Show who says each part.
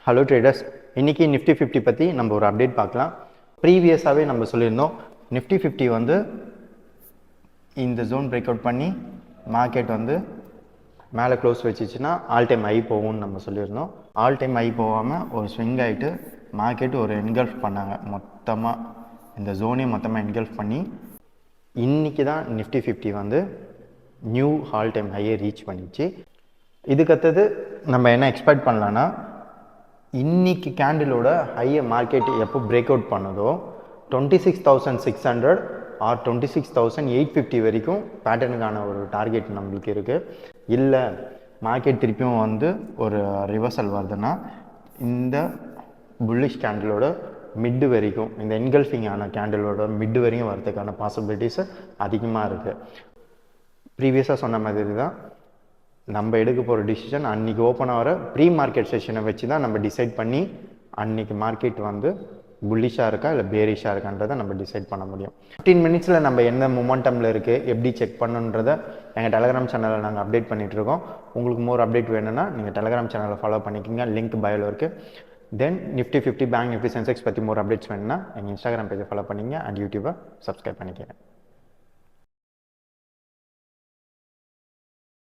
Speaker 1: Hello traders, இன்றைக்கி Nifty 50 பற்றி நம்ம ஒரு அப்டேட் பார்க்கலாம். ப்ரீவியஸாகவே நம்ம சொல்லியிருந்தோம் நிஃப்டி 50 வந்து இந்த ஜோன் பிரேக் அவுட் பண்ணி மார்க்கெட் வந்து மேலே க்ளோஸ் வச்சிச்சுன்னா ஆல் டைம் ஹை போகும்னு நம்ம சொல்லியிருந்தோம். ஆல் டைம் ஹை போகாமல் ஒரு ஸ்விங் ஆகிட்டு மார்க்கெட் ஒரு என்கல்ஃப் பண்ணாங்க. மொத்தமாக இந்த ஜோனையும் மொத்தமாக என்கல்ஃப் பண்ணி இன்றைக்கி தான் நிஃப்டி 50 வந்து நியூ ஆல் டைம் ஹையை ரீச் பண்ணிச்சு. இதுக்கடுத்தது நம்ம என்ன எக்ஸ்பெக்ட் பண்ணலான்னா, இன்னைக்கு கேண்டிலோட ஹையை மார்க்கெட் எப்போ பிரேக் அவுட் பண்ணதோ 26,600 ஆர் 26,850 வரைக்கும் பேட்டர்னுக்கான ஒரு டார்கெட் நம்மளுக்கு இருக்குது. இல்லை மார்க்கெட் திருப்பியும் வந்து ஒரு ரிவர்சல் வருதுன்னா இந்த புல்லிஷ் கேண்டிலோட மிட்டு வரைக்கும், இந்த என்கல்ஃபிங்கான கேண்டிலோட மிட்டு வரைக்கும் வரதுக்கான பாசிபிலிட்டிஸ் அதிகமாக இருக்குது. ப்ரீவியஸாக சொன்ன மாதிரி தான் நம்ம எடுக்க போகிற டிசிஷன் அன்றைக்கி ஓப்பன் ஆகிற ப்ரீ மார்க்கெட் செஷனை வச்சு தான் நம்ம டிசைட் பண்ணி அன்றைக்கி மார்க்கெட் வந்து புல்லிஷாக இருக்கா இல்லை பேரிஷாக இருக்கான்றதை நம்ம டிசைட் பண்ண முடியும். 15 மினிட்ஸில் நம்ம எந்த மொமெண்டமில் இருக்குது, எப்படி செக் பண்ணுன்றதை எங்கள் டெலகிராம் சேனலில் நாங்கள் அப்டேட் பண்ணிகிட்ருக்கோம். உங்களுக்கு மோர் அப்டேட் வேணும்னா நீங்கள் டெலகிராம் சேனலை ஃபாலோ பண்ணிக்கிங்க, லிங்க் பயோவில் இருக்குது. தென் நிஃப்டி 50, பேங்க் நிஃப்டி, சென்செக்ஸ் பற்றி மோர் அப்டேட்ஸ் வேணும்னா எங்கள் இன்ஸ்டாகிராம் பேஜை ஃபாலோ பண்ணிங்க அண்ட் யூடியூபை சப்ஸ்கிரைப் பண்ணிக்கங்க.